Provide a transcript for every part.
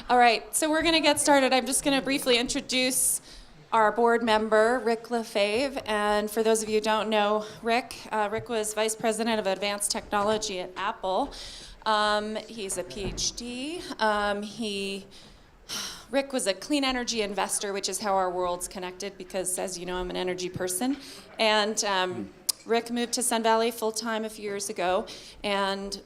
All right, so we're going to get started. I'm just going to briefly introduce our board member, Rick LeFaivre. And for those of you who don't know Rick, Rick was Vice President of Advanced Technology at Apple. He's a PhD. Rick was a clean energy investor, which is how our world's connected because, as you know, I'm an energy person. And Rick moved to Sun Valley full-time a few years ago and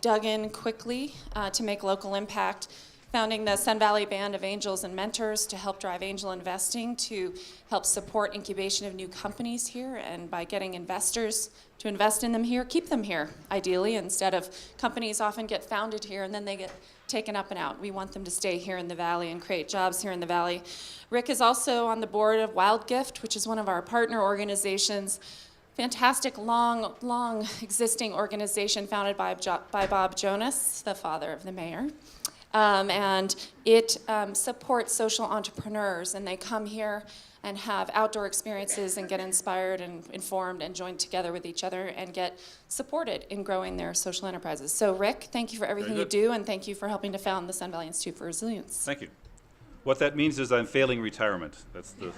dug in quickly to make local impact, founding the Sun Valley Band of Angels and Mentors to help drive angel investing, to help support incubation of new companies here, and by getting investors to invest in them here, keep them here, ideally, instead of companies often get founded here and then they get taken up and out. We want them to stay here in the Valley and create jobs here in the Valley. Rick is also on the board of Wild Gift, which is one of our partner organizations. Fantastic, long existing organization founded by Bob Jonas, the father of the mayor. And it supports social entrepreneurs, and they come here and have outdoor experiences and get inspired and informed and join together with each other and get supported in growing their social enterprises. So Rick, thank you for everything you do, and thank you for helping to found the Sun Valley Institute for Resilience. Thank you. What that means is I'm failing retirement. That's the...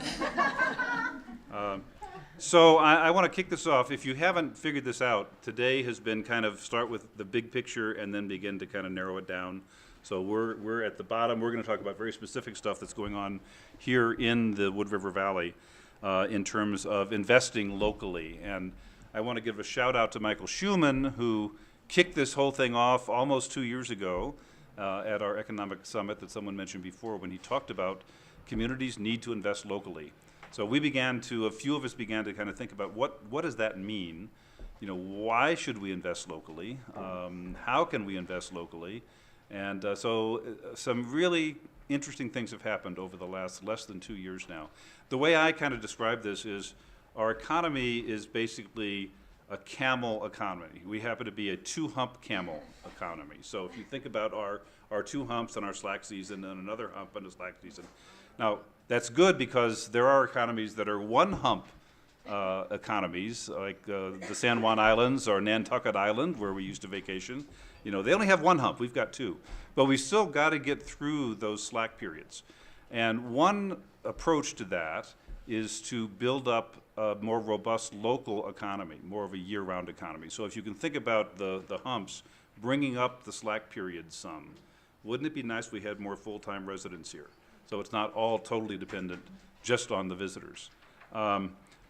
So I want to kick this off. If you haven't figured this out, today has been kind of start with the big picture and then begin to kind of narrow it down. So we're at the bottom. We're going to talk about very specific stuff that's going on here in the Wood River Valley in terms of investing locally. And I want to give a shout out to Michael Schumann, who kicked this whole thing off almost 2 years ago at our economic summit that someone mentioned before, when he talked about communities need to invest locally. So a few of us began to kind of think about what does that mean? You know, why should we invest locally? How can we invest locally? And so some really interesting things have happened over the last less than 2 years now. The way I kind of describe this is our economy is basically a camel economy. We happen to be a two-hump camel economy. So if you think about our two humps on our slack season and another hump on the slack season. Now, that's good because there are economies that are one-hump economies, like the San Juan Islands or Nantucket Island, where we used to vacation. You know, they only have one hump. We've got two. But we still got to get through those slack periods. And one approach to that is to build up a more robust local economy, more of a year-round economy. So if you can think about the humps, bringing up the slack periods some, wouldn't it be nice if we had more full-time residents here? So it's not all totally dependent just on the visitors.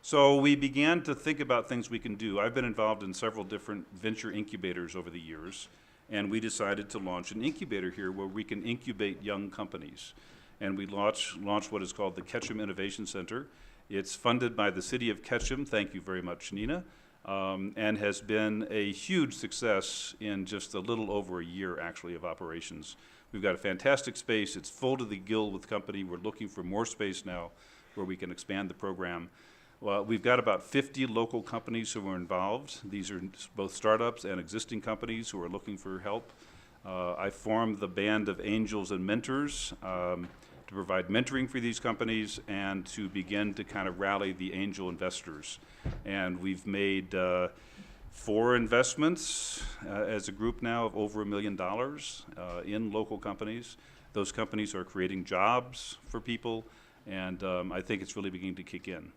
So we began to think about things we can do. I've been involved in several different venture incubators over the years, and we decided to launch an incubator here where we can incubate young companies. And we launched what is called the Ketchum Innovation Center. It's funded by the city of Ketchum, thank you very much, Nina, and has been a huge success in just a little over a year, actually, of operations. We've got a fantastic space. It's full to the gill with company. We're looking for more space now where we can expand the program. Well, we've got about 50 local companies who are involved. These are both startups and existing companies who are looking for help. I formed the Band of Angels and Mentors to provide mentoring for these companies and to begin to kind of rally the angel investors. And we've made 4 investments as a group now of over $1 million in local companies. Those companies are creating jobs for people, and I think it's really beginning to kick in.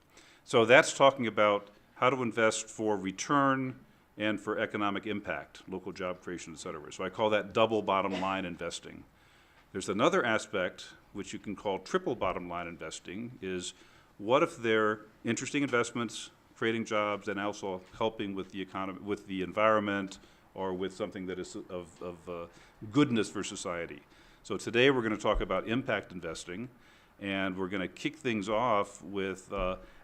So that's talking about how to invest for return and for economic impact, local job creation, et cetera. So I call that double bottom line investing. There's another aspect which you can call triple bottom line investing, is what if they're interesting investments, creating jobs, and also helping with the economy, with the environment, or with something that is of goodness for society. So today we're going to talk about impact investing, and we're going to kick things off with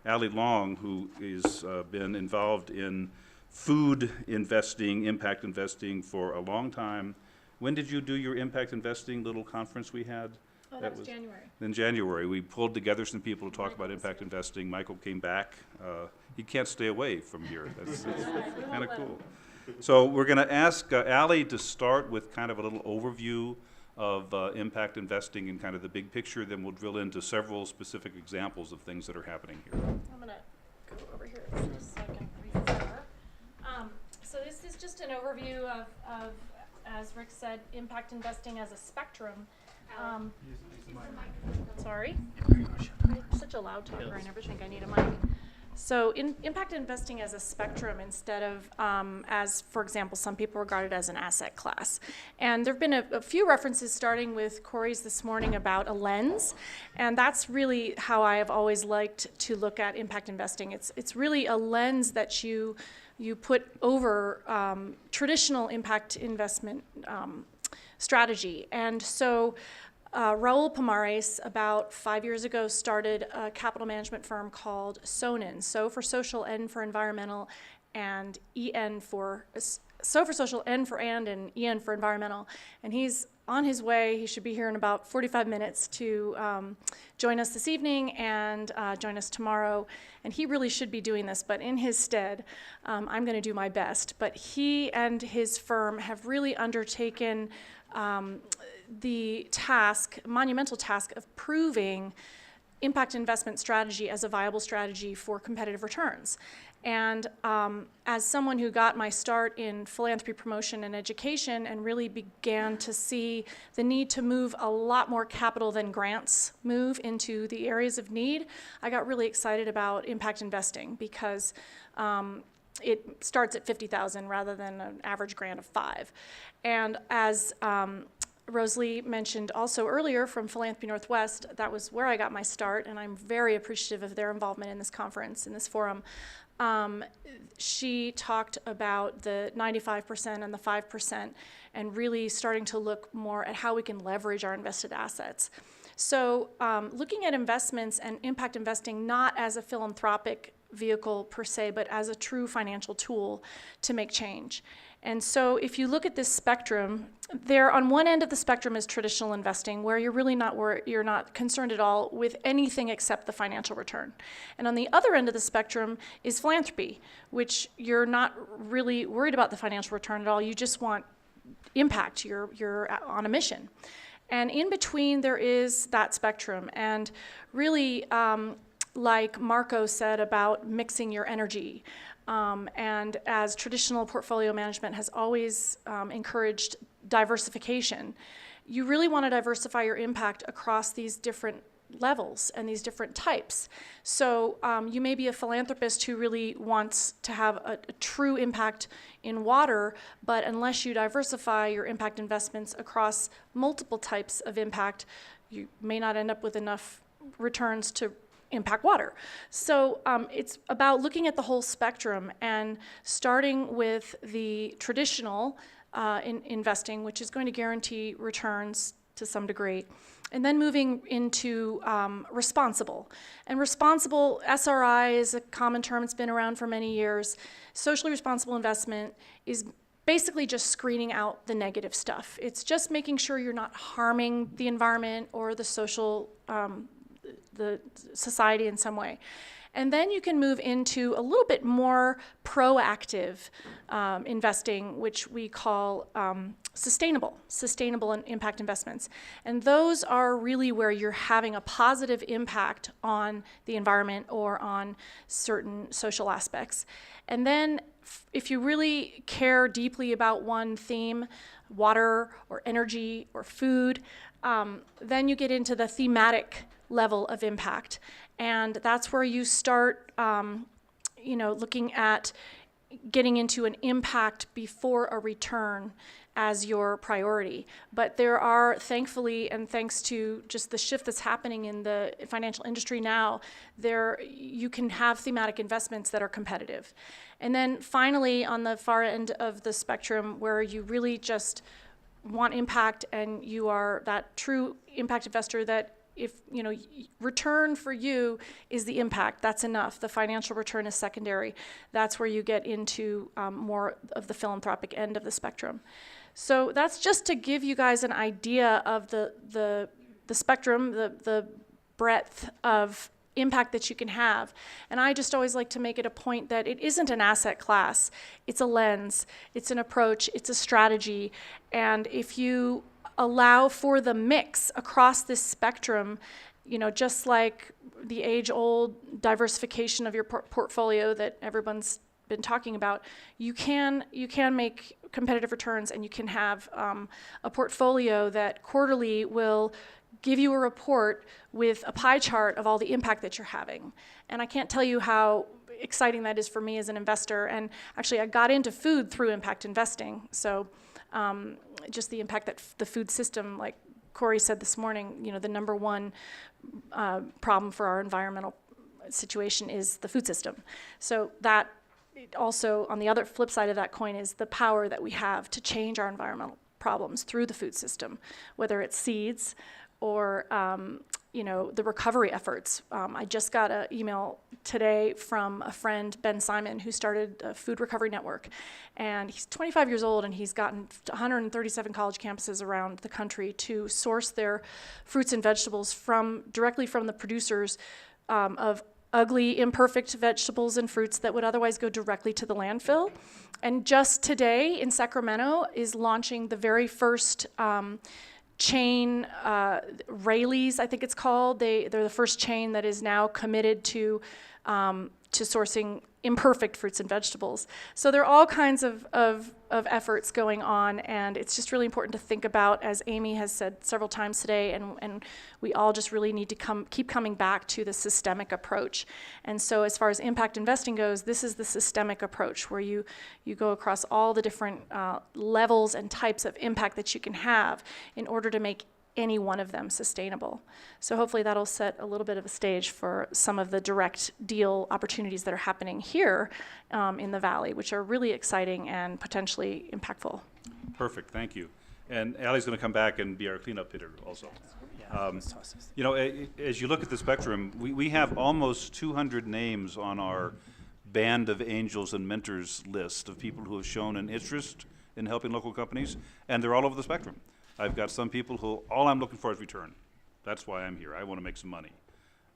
Ali Long, who has been involved in food investing, impact investing for a long time. When did you do your impact investing little conference we had? Oh, that was January. In January. We pulled together some people to talk about impact investing. Michael came back. He can't stay away from here. That's kind of cool. So we're going to ask Ali to start with kind of a little overview of impact investing and kind of the big picture. Then we'll drill into several specific examples of things that are happening here. I'm going to go over here just so I can refer. So this is just an overview of as Rick said, impact investing as a spectrum. Sorry. I'm such a loud talker, I never think I need a mic. So impact investing as a spectrum instead of as, for example, some people regard it as an asset class. And there have been a few references starting with Corey's this morning about a lens. And that's really how I have always liked to look at impact investing. It's really a lens that you put over traditional impact investment strategy. And so Raul Pomares, about 5 years ago, started a capital management firm called SONEN, So for Social, N for Environmental, and EN for, So for Social, N for and EN for Environmental. And he's on his way. He should be here in about 45 minutes to join us this evening and join us tomorrow. And he really should be doing this, but in his stead, I'm going to do my best. But he and his firm have really undertaken the monumental task of proving impact investment strategy as a viable strategy for competitive returns. And as someone who got my start in philanthropy promotion and education and really began to see the need to move a lot more capital than grants move into the areas of need, I got really excited about impact investing because it starts at $50,000 rather than an average grant of $5,000. And as Rosalie mentioned also earlier from Philanthropy Northwest, that was where I got my start, and I'm very appreciative of their involvement in this conference, in this forum. She talked about the 95% and the 5% and really starting to look more at how we can leverage our invested assets. So looking at investments and impact investing not as a philanthropic vehicle per se, but as a true financial tool to make change. And so if you look at this spectrum, there on one end of the spectrum is traditional investing, where you're not concerned at all with anything except the financial return. And on the other end of the spectrum is philanthropy, which you're not really worried about the financial return at all. You just want impact. You're on a mission. And in between there is that spectrum. And really, like Marco said about mixing your energy, and as traditional portfolio management has always encouraged diversification, you really want to diversify your impact across these different levels and these different types. So you may be a philanthropist who really wants to have a true impact in water, but unless you diversify your impact investments across multiple types of impact, you may not end up with enough returns to impact water. So it's about looking at the whole spectrum and starting with the traditional investing, which is going to guarantee returns to some degree, and then moving into responsible. And responsible, SRI is a common term, it's been around for many years. Socially responsible investment is basically just screening out the negative stuff. It's just making sure you're not harming the environment or the social the society in some way. And then you can move into a little bit more proactive investing, which we call sustainable and impact investments. And those are really where you're having a positive impact on the environment or on certain social aspects. And then if you really care deeply about one theme, water or energy or food, then you get into the thematic level of impact. And that's where you start looking at getting into an impact before a return as your priority. But there are, thankfully, and thanks to just the shift that's happening in the financial industry now, you can have thematic investments that are competitive. And then finally, on the far end of the spectrum, where you really just want impact and you are that true impact investor that if return for you is the impact, that's enough. The financial return is secondary. That's where you get into more of the philanthropic end of the spectrum. So that's just to give you guys an idea of the spectrum, the breadth of impact that you can have. And I just always like to make it a point that it isn't an asset class. It's a lens. It's an approach. It's a strategy. And if you allow for the mix across this spectrum, just like the age-old diversification of your portfolio that everyone's been talking about, you can make competitive returns, and you can have a portfolio that quarterly will give you a report with a pie chart of all the impact that you're having. And I can't tell you how exciting that is for me as an investor. And actually, I got into food through impact investing. So just the impact that the food system, like Corey said this morning, you know, the number one problem for our environmental situation is the food system. So that also, on the other flip side of that coin, is the power that we have to change our environmental problems through the food system, whether it's seeds or you know, the recovery efforts. I just got an email today from a friend, Ben Simon, who started a food recovery network. And he's 25 years old, and he's gotten 137 college campuses around the country to source their fruits and vegetables directly from the producers of ugly, imperfect vegetables and fruits that would otherwise go directly to the landfill. And just today in Sacramento is launching the very first chain, Rayleigh's, I think it's called. They're the first chain that is now committed to sourcing imperfect fruits and vegetables. So there are all kinds of efforts going on, and it's just really important to think about, as Amy has said several times today, and we all just really need to keep coming back to the systemic approach. And so as far as impact investing goes, this is the systemic approach, where you go across all the different levels and types of impact that you can have in order to make any one of them sustainable. So hopefully that'll set a little bit of a stage for some of the direct deal opportunities that are happening here in the Valley, which are really exciting and potentially impactful. Perfect, thank you. And Allie's going to come back and be our cleanup hitter also. You know, as you look at the spectrum, we have almost 200 names on our Band of Angels and Mentors list of people who have shown an interest in helping local companies, and they're all over the spectrum. I've got some people who, all I'm looking for is return. That's why I'm here. I want to make some money.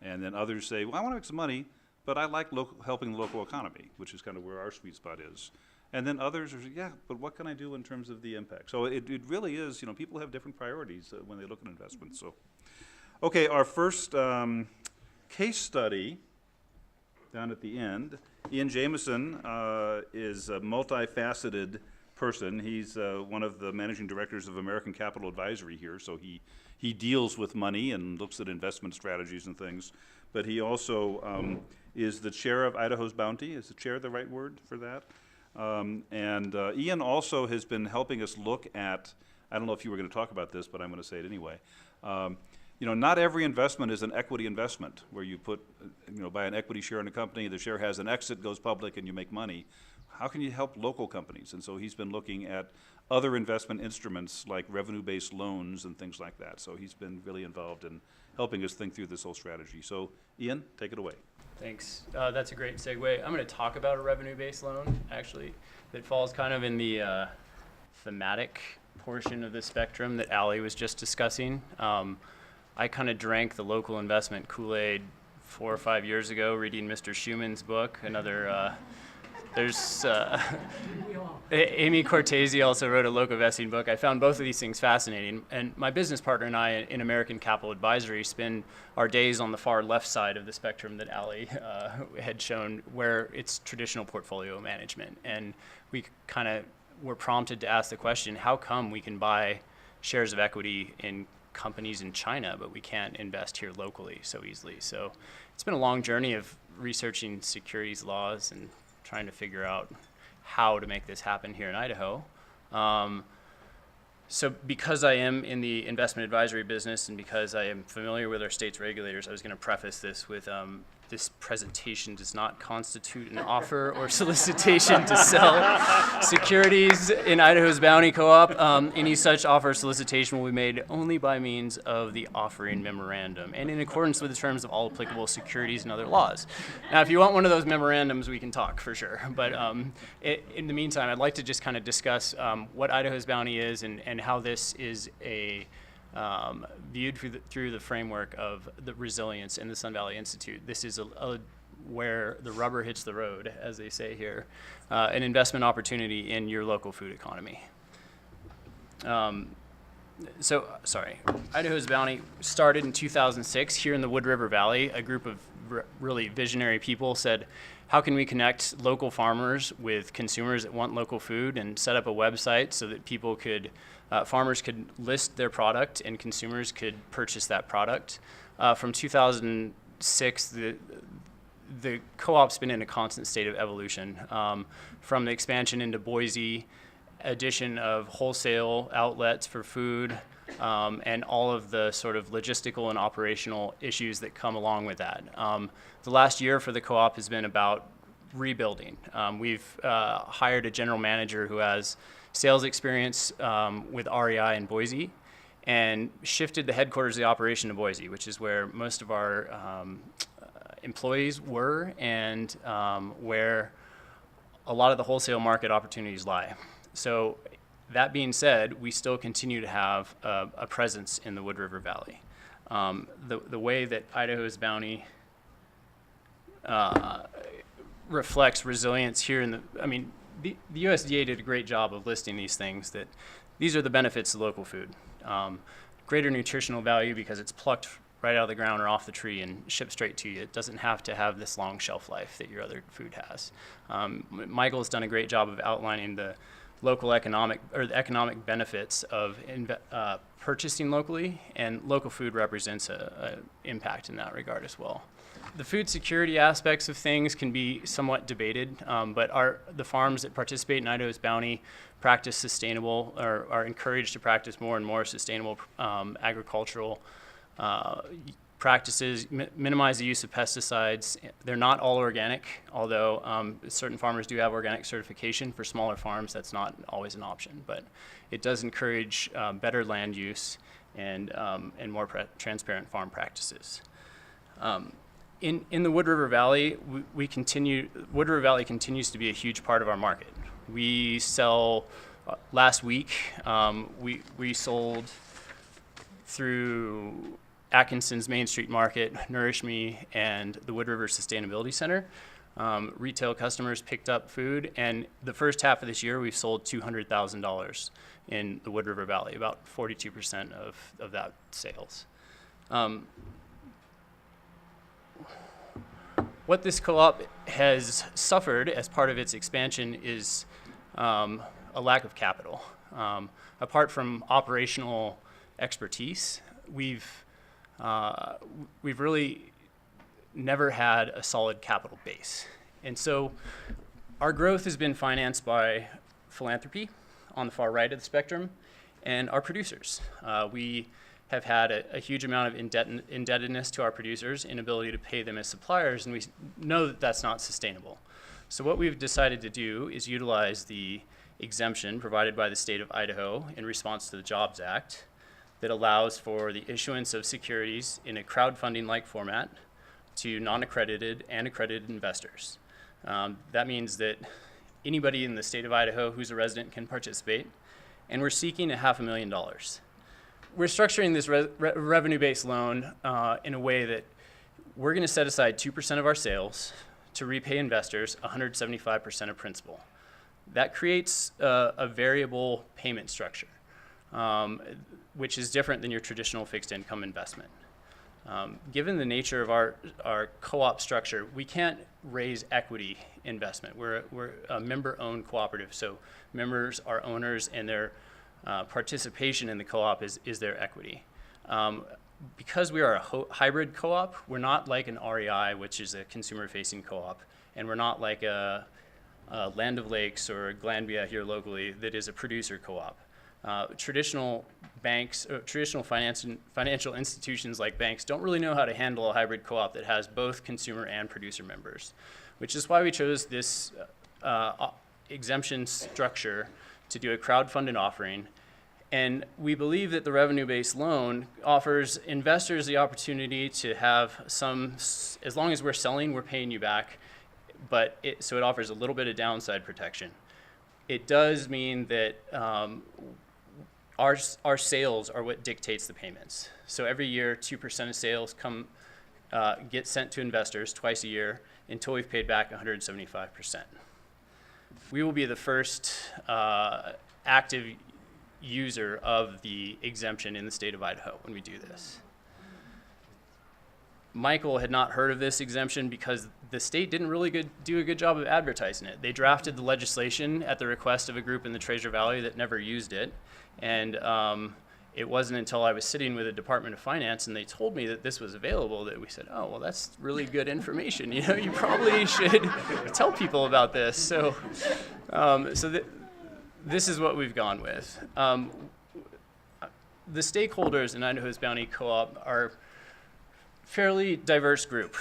And then others say, well, I want to make some money, but I like helping the local economy, which is kind of where our sweet spot is. And then others are, yeah, but what can I do in terms of the impact? So it really is, you know, people have different priorities when they look at investments. So, okay, our first case study down at the end. Ian Jameson is a multifaceted person. He's one of the managing directors of American Capital Advisory here, so he deals with money and looks at investment strategies and things. But he also is the chair of Idaho's Bounty. Is the chair the right word for that? Ian also has been helping us look at, I don't know if you were going to talk about this, but I'm going to say it anyway. You know, not every investment is an equity investment where you put, you know, buy an equity share in a company, the share has an exit, goes public, and you make money. How can you help local companies? And so he's been looking at other investment instruments like revenue-based loans and things like that. So he's been really involved in helping us think through this whole strategy. So Ian, take it away. Thanks. That's a great segue. I'm going to talk about a revenue-based loan, actually, that falls kind of in the thematic portion of the spectrum that Allie was just discussing. I kind of drank the local investment Kool-Aid 4 or 5 years ago, reading Mr. Schumann's book. There's Amy Cortese also wrote a local investing book. I found both of these things fascinating. And my business partner and I in American Capital Advisory spend our days on the far left side of the spectrum that Allie had shown, where it's traditional portfolio management. And we kind of were prompted to ask the question, how come we can buy shares of equity in companies in China, but we can't invest here locally so easily? So it's been a long journey of researching securities laws and trying to figure out how to make this happen here in Idaho. So because I am in the investment advisory business and because I am familiar with our state's regulators, I was going to preface this with this presentation does not constitute an offer or solicitation to sell securities in Idaho's Bounty Co-op. Any such offer or solicitation will be made only by means of the offering memorandum and in accordance with the terms of all applicable securities and other laws. Now, if you want one of those memorandums, we can talk for sure. But in the meantime, I'd like to just kind of discuss what Idaho's Bounty is and how this is viewed through the framework of the resilience in the Sun Valley Institute. This is where the rubber hits the road, as they say here, an investment opportunity in your local food economy. Idaho's Bounty started in 2006 here in the Wood River Valley. A group of really visionary people said, how can we connect local farmers with consumers that want local food, and set up a website so that people could, farmers could list their product and consumers could purchase that product. From 2006, the co-op's been in a constant state of evolution, from the expansion into Boise, addition of wholesale outlets for food, and all of the sort of logistical and operational issues that come along with that. The last year for the co-op has been about rebuilding. We've hired a general manager who has sales experience with REI in Boise, and shifted the headquarters of the operation to Boise, which is where most of our employees were, and where a lot of the wholesale market opportunities lie. So that being said, we still continue to have a presence in the Wood River Valley. The way that Idaho's bounty reflects resilience here in the USDA did a great job of listing these things, that these are the benefits of local food. Greater nutritional value because it's plucked right out of the ground or off the tree and shipped straight to you. It doesn't have to have this long shelf life that your other food has. Michael's done a great job of outlining the local economic benefits of purchasing locally, and local food represents a impact in that regard as well. The food security aspects of things can be somewhat debated, but the farms that participate in Idaho's bounty practice sustainable, or are encouraged to practice more and more sustainable agricultural practices, minimize the use of pesticides. They're not all organic, although certain farmers do have organic certification. For smaller farms, that's not always an option, but it does encourage better land use and more transparent farm practices. In the Wood River Valley, Wood River Valley continues to be a huge part of our market. We sell, last week, we sold through Atkinson's Main Street Market, Nourish Me, and the Wood River Sustainability Center. Retail customers picked up food, and the first half of this year, we've sold $200,000 in the Wood River Valley, about 42% of that sales. What this co-op has suffered as part of its expansion is a lack of capital. Apart from operational expertise, we've really never had a solid capital base. And so our growth has been financed by philanthropy on the far right of the spectrum, and our producers. We have had a huge amount of indebtedness to our producers, inability to pay them as suppliers, and we know that that's not sustainable. So what we've decided to do is utilize the exemption provided by the state of Idaho in response to the Jobs Act that allows for the issuance of securities in a crowdfunding-like format to non-accredited and accredited investors. That means that anybody in the state of Idaho who's a resident can participate, and we're seeking $500,000. We're structuring this revenue-based loan in a way that we're going to set aside 2% of our sales to repay investors 175% of principal. That creates a variable payment structure, which is different than your traditional fixed income investment. Given the nature of our co-op structure, we can't raise equity investment. We're a member-owned cooperative, so members are owners, and their participation in the co-op is their equity. Because we are a hybrid co-op, we're not like an REI, which is a consumer-facing co-op, and we're not like a Land of Lakes or Glanbia here locally that is a producer co-op. Traditional banks, traditional financial institutions like banks don't really know how to handle a hybrid co-op that has both consumer and producer members, which is why we chose this exemption structure to do a crowdfunded offering. And we believe that the revenue-based loan offers investors the opportunity to have as long as we're selling, we're paying you back, so it offers a little bit of downside protection. It does mean that our sales are what dictates the payments. So every year, 2% of sales get sent to investors twice a year until we've paid back 175%. We will be the first active user of the exemption in the state of Idaho when we do this. Michael had not heard of this exemption because the state didn't really do a good job of advertising it. They drafted the legislation at the request of a group in the Treasure Valley that never used it. And it wasn't until I was sitting with the Department of Finance and they told me that this was available that we said, oh, well, that's really good information. You know, you probably should tell people about this. So, this is what we've gone with. The stakeholders in Idaho's Bounty Co-op are fairly diverse group.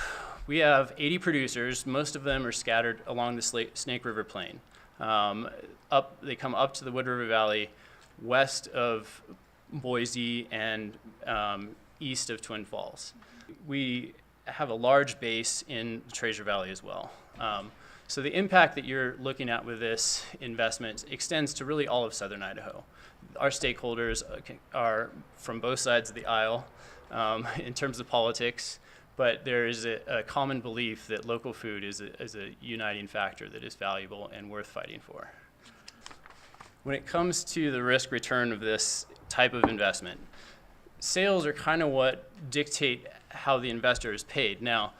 We have 80 producers. Most of them are scattered along the Snake River Plain. They come up to the Wood River Valley, west of Boise and east of Twin Falls. We have a large base in the Treasure Valley as well. So the impact that you're looking at with this investment extends to really all of southern Idaho. Our stakeholders are from both sides of the aisle in terms of politics, but there is a common belief that local food is a uniting factor that is valuable and worth fighting for. When it comes to the risk return of this type of investment, sales are kind of what dictate how the investor is paid. Now,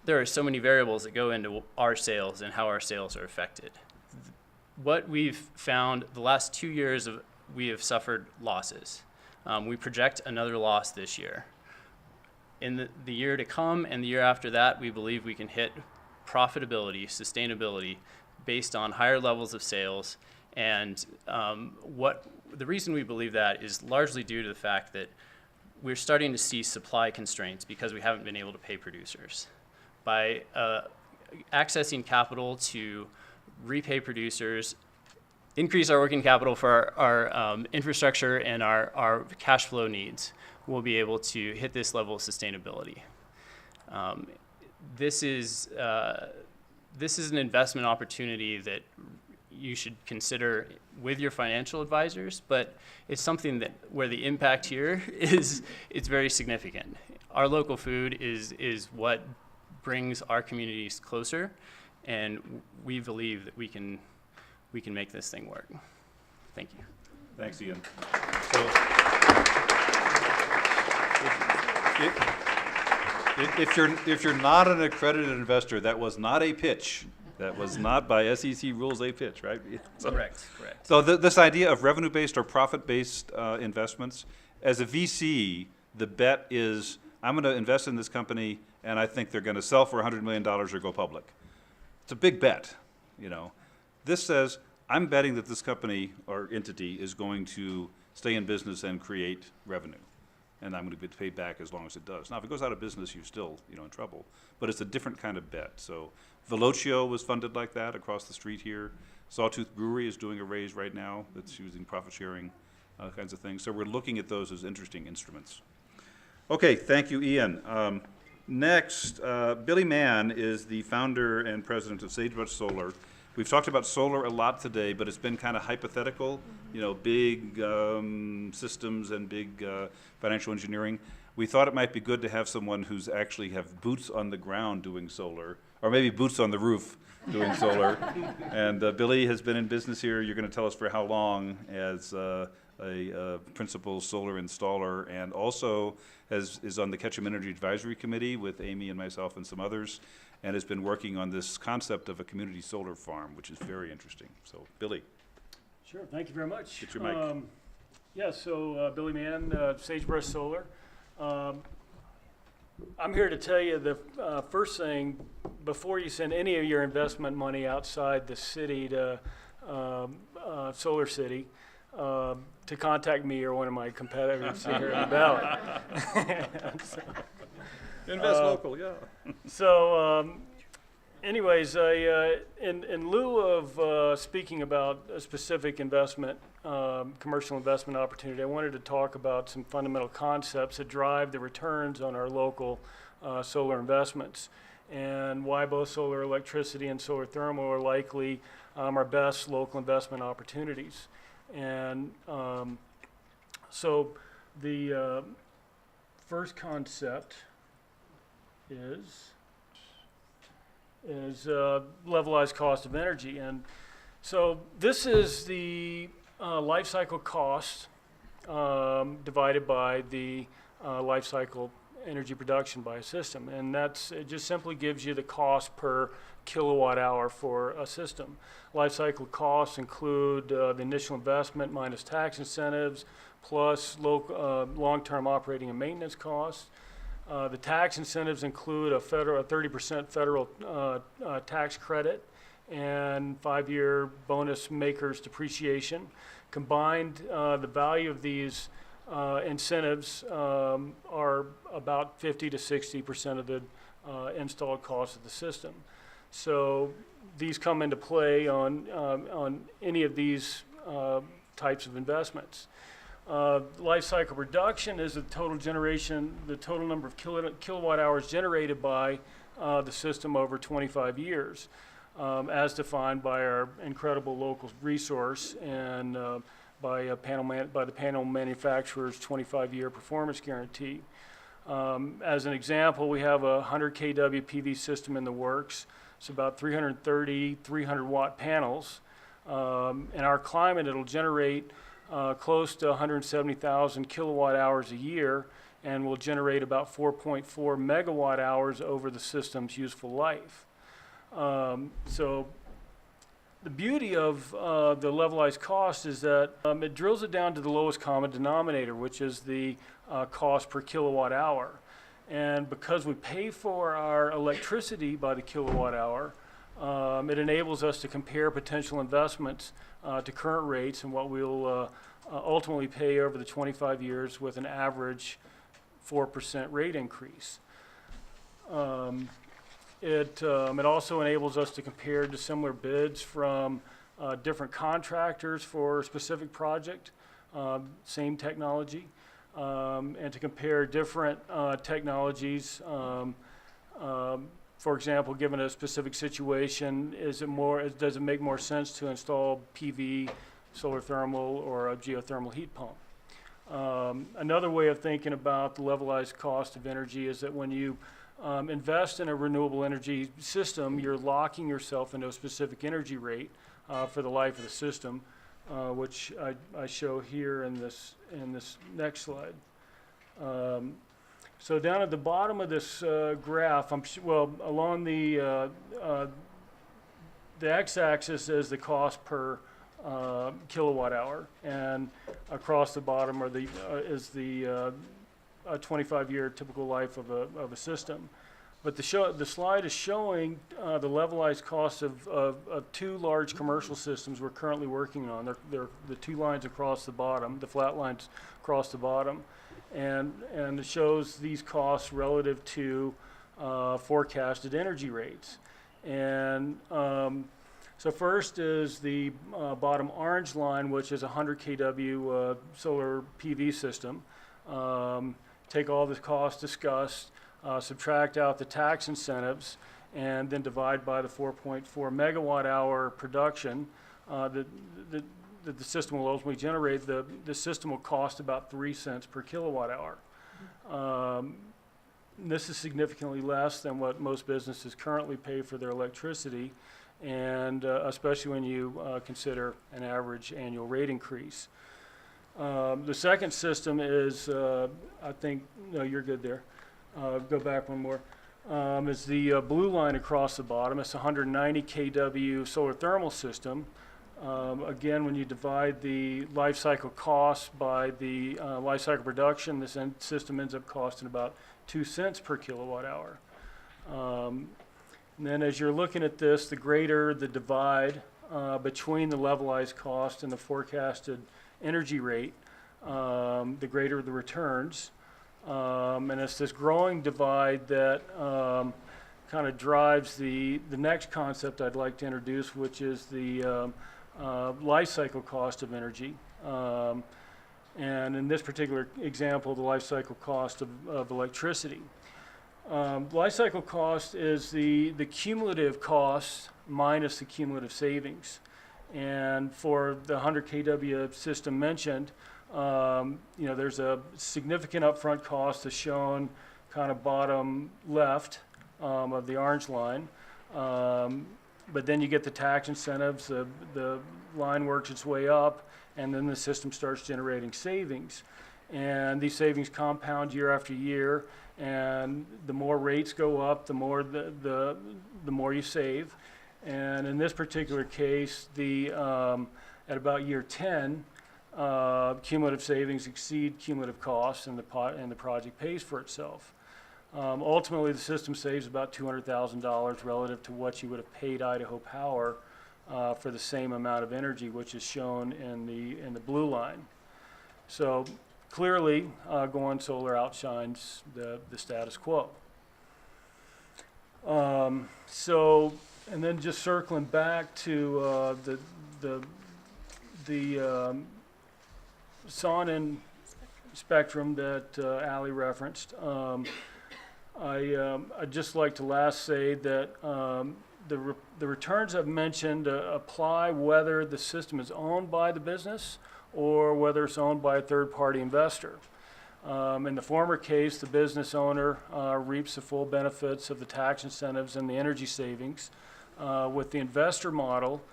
there are so many variables that go into our sales and how our sales are affected. What we've found the last 2 years, we have suffered losses. We project another loss this year. In the year to come and the year after that, we believe we can hit profitability, sustainability, based on higher levels of sales. And the reason we believe that is largely due to the fact that we're starting to see supply constraints because we haven't been able to pay producers. By accessing capital to repay producers, increase our working capital for our infrastructure and our cash flow needs, we'll be able to hit this level of sustainability. This is an investment opportunity that you should consider with your financial advisors, but it's something that where the impact here it's very significant. Our local food is what brings our communities closer, and we believe that we can make this thing work. Thank you. Thanks, Ian. So, if you're not an accredited investor, that was not a pitch. That was not by SEC rules a pitch, right? So, Correct. So this idea of revenue-based or profit-based investments, as a VC, the bet is I'm going to invest in this company and I think they're going to sell for $100 million or go public. It's a big bet, you know. This says I'm betting that this company or entity is going to stay in business and create revenue, and I'm going to get paid back as long as it does. Now, if it goes out of business, you're still, in trouble. But it's a different kind of bet. So Velocio was funded like that across the street here. Sawtooth Brewery is doing a raise right now that's using profit sharing kinds of things. So we're looking at those as interesting instruments. Okay, thank you, Ian. Next, Billy Mann is the founder and president of Sagebrush Solar. We've talked about solar a lot today, but it's been kind of hypothetical, big systems and big financial engineering. We thought it might be good to have someone who's actually have boots on the ground doing solar, or maybe boots on the roof doing solar. And Billy has been in business here. You're going to tell us for how long as a principal solar installer, and also is on the Ketchum Energy Advisory Committee with Amy and myself and some others, and has been working on this concept of a community solar farm, which is very interesting. So, Billy. Sure, thank you very much. Get your mic. So Billy Mann, Sagebrush Solar. I'm here to tell you the first thing, before you send any of your investment money outside the city to Solar City, to contact me or one of my competitors here in the Valley. Invest local, yeah. So, anyways, in lieu of speaking about a specific investment, commercial investment opportunity, I wanted to talk about some fundamental concepts that drive the returns on our local solar investments, and why both solar electricity and solar thermal are likely our best local investment opportunities. And so the first concept is levelized cost of energy. And so this is the life cycle cost divided by the life cycle energy production by a system. And it just simply gives you the cost per kilowatt hour for a system. Life cycle costs include the initial investment minus tax incentives, plus long-term operating and maintenance costs. The tax incentives include a 30% federal tax credit and 5-year bonus makers depreciation. Combined, the value of these incentives are about 50 to 60% of the installed cost of the system. So these come into play on any of these types of investments. Life cycle reduction is the total number of kilowatt hours generated by the system over 25 years, as defined by our incredible local resource and by the panel manufacturer's 25-year performance guarantee. As an example, we have a 100 kW PV system in the works. It's about 330 300-watt panels. In our climate, it'll generate close to 170,000 kilowatt hours a year, and will generate about 4.4 megawatt hours over the system's useful life. So the beauty of the levelized cost is that it drills it down to the lowest common denominator, which is the cost per kilowatt hour. And because we pay for our electricity by the kilowatt hour, it enables us to compare potential investments to current rates and what we'll ultimately pay over the 25 years with an average 4% rate increase. It also enables us to compare dissimilar bids from different contractors for a specific project, same technology, and to compare different technologies. For example, given a specific situation, does it make more sense to install PV, solar thermal, or a geothermal heat pump? Another way of thinking about the levelized cost of energy is that when you invest in a renewable energy system, you're locking yourself into a specific energy rate for the life of the system, which I show here in this next slide. So down at the bottom of this graph, along the x-axis is the cost per kilowatt hour, and across the bottom is the 25-year typical life of a system. But the slide is showing the levelized cost of two large commercial systems we're currently working on. They're the two lines across the bottom, the flat lines across the bottom. And it shows these costs relative to forecasted energy rates. And so first is the bottom orange line, which is a 100 kW solar PV system. Take all the costs discussed, subtract out the tax incentives, and then divide by the 4.4 megawatt hour production that the system will ultimately generate. The system will cost about 3 cents per kilowatt hour. This is significantly less than what most businesses currently pay for their electricity, and especially when you consider an average annual rate increase. The second system is, I think, no, you're good there. Go back one more. Is the blue line across the bottom. It's a 190 kW solar thermal system. Again, when you divide the life cycle cost by the life cycle production, this system ends up costing about 2 cents per kilowatt hour. And then as you're looking at this, the greater the divide between the levelized cost and the forecasted energy rate, the greater the returns. And it's this growing divide that kind of drives the next concept I'd like to introduce, which is the life cycle cost of energy. And in this particular example, the life cycle cost of electricity. Life cycle cost is the cumulative cost minus the cumulative savings. And for the 100 kW system mentioned, there's a significant upfront cost as shown kind of bottom left of the orange line. But then you get the tax incentives, the line works its way up, and then the system starts generating savings. And these savings compound year after year, and the more rates go up, the more the more you save. And in this particular case, at about year 10, cumulative savings exceed cumulative costs, and the project pays for itself. Ultimately, the system saves about $200,000 relative to what you would have paid Idaho Power for the same amount of energy, which is shown in the blue line. So clearly, going solar outshines the status quo. And then just circling back to the Sonnen spectrum that Allie referenced. I'd just like to last say that the returns I've mentioned apply whether the system is owned by the business or whether it's owned by a third-party investor. In the former case, the business owner reaps the full benefits of the tax incentives and the energy savings. With the investor model,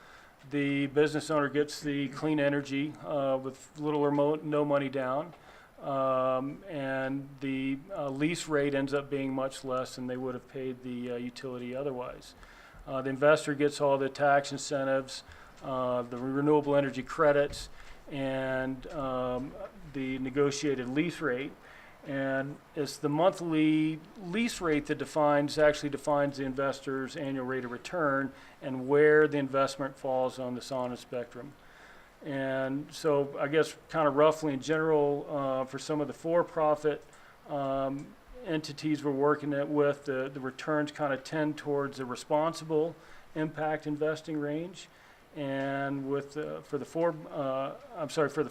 the business owner gets the clean energy with little or no money down, and the lease rate ends up being much less than they would have paid the utility otherwise. The investor gets all the tax incentives, the renewable energy credits, and the negotiated lease rate. And it's the monthly lease rate that actually defines the investor's annual rate of return and where the investment falls on the Sonnen spectrum. And so I guess kind of roughly in general, for some of the for-profit entities we're working with, the returns kind of tend towards a responsible impact investing range. And for the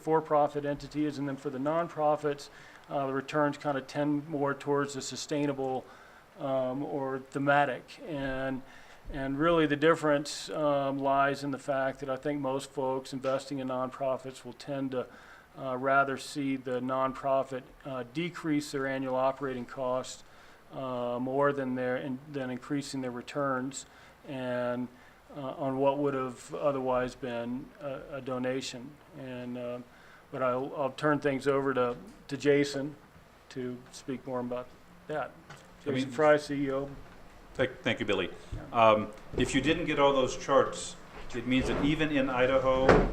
for-profit entities, and then for the nonprofits, the returns kind of tend more towards the sustainable or thematic. And really the difference lies in the fact that I think most folks investing in nonprofits will tend to rather see the nonprofit decrease their annual operating costs more than increasing their returns, and on what would have otherwise been a donation. But I'll turn things over to Jason to speak more about that. Jason Fry, CEO. Thank you, Billy. If you didn't get all those charts, it means that even in Idaho,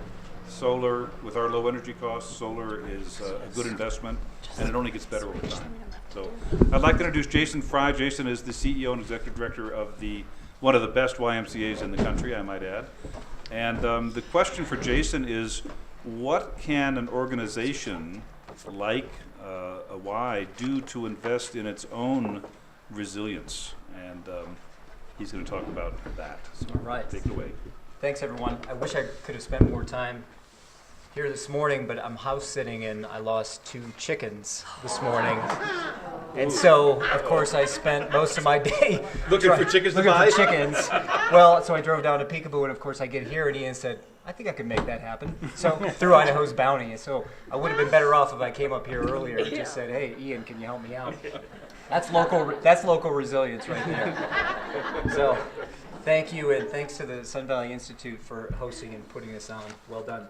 solar, with our low energy costs, solar is a good investment, and it only gets better over time. So I'd like to introduce Jason Fry. Jason is the CEO and Executive Director of one of the best YMCAs in the country, I might add. And the question for Jason is, what can an organization like a Y do to invest in its own resilience? And he's going to talk about that. So all right. Take it away. Thanks, everyone. I wish I could have spent more time here this morning, but I'm house sitting and I lost 2 chickens this morning. And so, of course, I spent most of my day Looking for chickens to buy? Looking for chickens. Well, so I drove down to Peekaboo, and of course I get here, and Ian said, I think I could make that happen. So through Idaho's bounty. So I would have been better off if I came up here earlier and just said, hey, Ian, can you help me out? That's local resilience right there. So thank you, and thanks to the Sun Valley Institute for hosting and putting this on. Well done.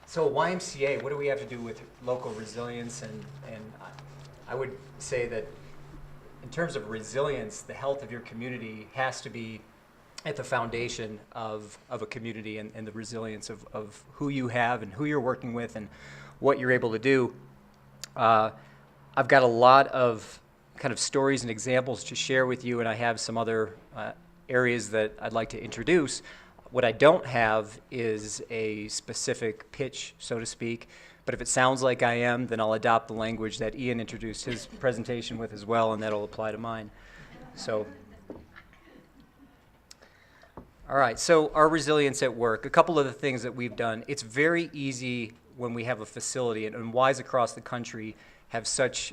So YMCA, what do we have to do with local resilience? And I would say that in terms of resilience, the health of your community has to be at the foundation of a community, and the resilience of who you have and who you're working with and what you're able to do. I've got a lot of kind of stories and examples to share with you, and I have some other areas that I'd like to introduce. What I don't have is a specific pitch, so to speak, but if it sounds like I am, then I'll adopt the language that Ian introduced his presentation with as well, and that'll apply to mine. So, all right, so our resilience at work. A couple of the things that we've done. It's very easy when we have a facility, and Ys across the country have such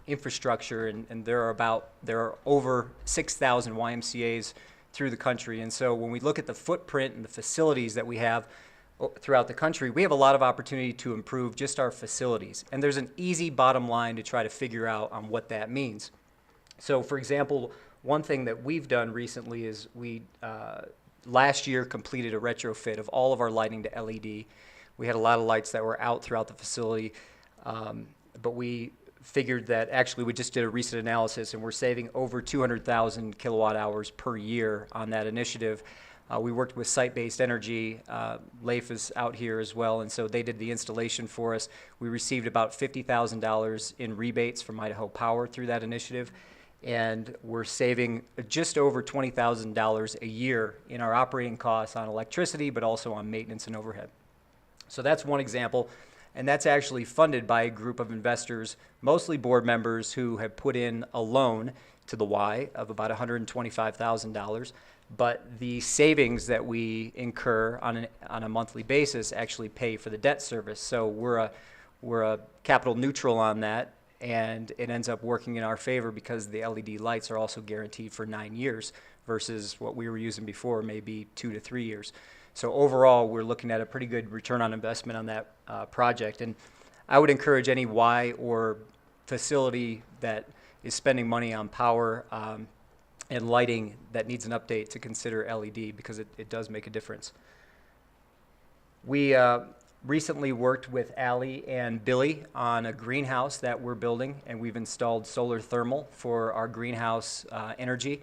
infrastructure, and there are over 6,000 YMCAs through the country. And so when we look at the footprint and the facilities that we have throughout the country, we have a lot of opportunity to improve just our facilities. And there's an easy bottom line to try to figure out on what that means. So for example, one thing that we've done recently is we last year completed a retrofit of all of our lighting to LED. We had a lot of lights that were out throughout the facility. But we figured that actually we just did a recent analysis and we're saving over 200,000 kilowatt hours per year on that initiative. We worked with Site-Based Energy. LeFaivre is out here as well, and so they did the installation for us. We received about $50,000 in rebates from Idaho Power through that initiative, and we're saving just over $20,000 a year in our operating costs on electricity, but also on maintenance and overhead. So that's one example, and that's actually funded by a group of investors, mostly board members who have put in a loan to the Y of about $125,000. But the savings that we incur on a monthly basis actually pay for the debt service. So we're a capital neutral on that, and it ends up working in our favor because the LED lights are also guaranteed for 9 years versus what we were using before, maybe 2 to 3 years. So overall, we're looking at a pretty good return on investment on that project. And I would encourage any Y or facility that is spending money on power and lighting that needs an update to consider LED because it does make a difference. We recently worked with Allie and Billy on a greenhouse that we're building, and we've installed solar thermal for our greenhouse energy.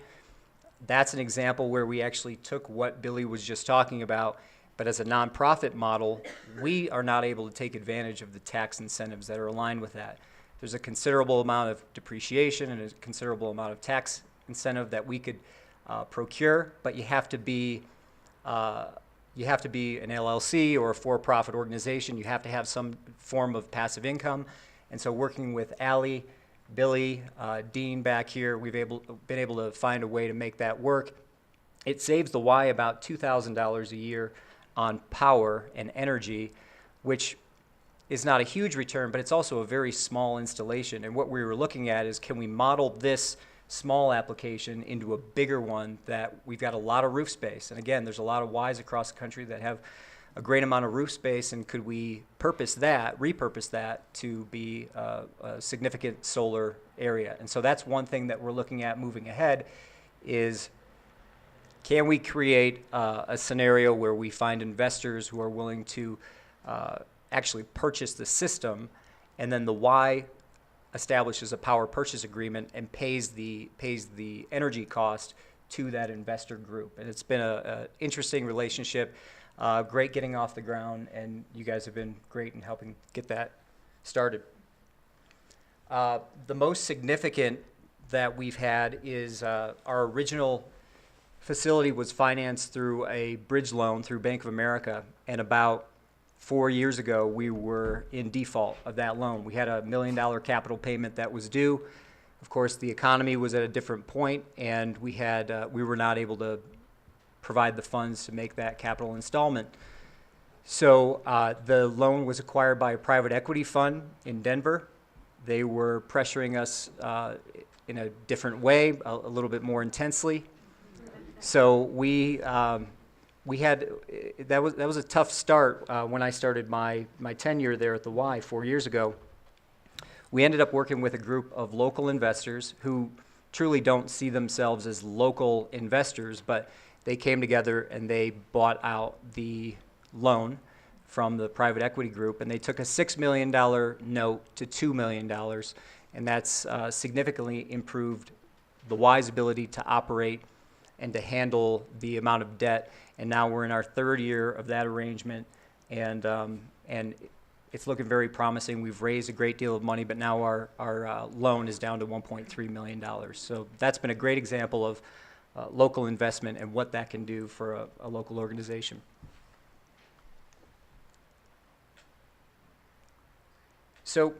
That's an example where we actually took what Billy was just talking about, but as a nonprofit model, we are not able to take advantage of the tax incentives that are aligned with that. There's a considerable amount of depreciation and a considerable amount of tax incentive that we could procure, but you have to be an LLC or a for-profit organization. You have to have some form of passive income. And so working with Allie, Billy, Dean back here, we've been able to find a way to make that work. It saves the Y about $2,000 a year on power and energy, which is not a huge return, but it's also a very small installation. And what we were looking at is, can we model this small application into a bigger one that we've got a lot of roof space? And again, there's a lot of Ys across the country that have a great amount of roof space, and could we repurpose that to be a significant solar area? And so that's one thing that we're looking at moving ahead is, can we create a scenario where we find investors who are willing to actually purchase the system, and then the Y establishes a power purchase agreement and pays the energy cost to that investor group. And it's been an interesting relationship, great getting off the ground, and you guys have been great in helping get that started. The most significant that we've had is our original facility was financed through a bridge loan through Bank of America, and about 4 years ago, we were in default of that loan. We had a $1 million capital payment that was due. Of course, the economy was at a different point, and we were not able to provide the funds to make that capital installment. So the loan was acquired by a private equity fund in Denver. They were pressuring us in a different way, a little bit more intensely. So that was a tough start when I started my tenure there at the Y 4 years ago. We ended up working with a group of local investors who truly don't see themselves as local investors, but they came together and they bought out the loan from the private equity group, and they took a $6 million note to $2 million, and that's significantly improved the Y's ability to operate and to handle the amount of debt. And now we're in our 3rd year of that arrangement, and it's looking very promising. We've raised a great deal of money, but now our loan is down to $1.3 million. So that's been a great example of local investment and what that can do for a local organization. So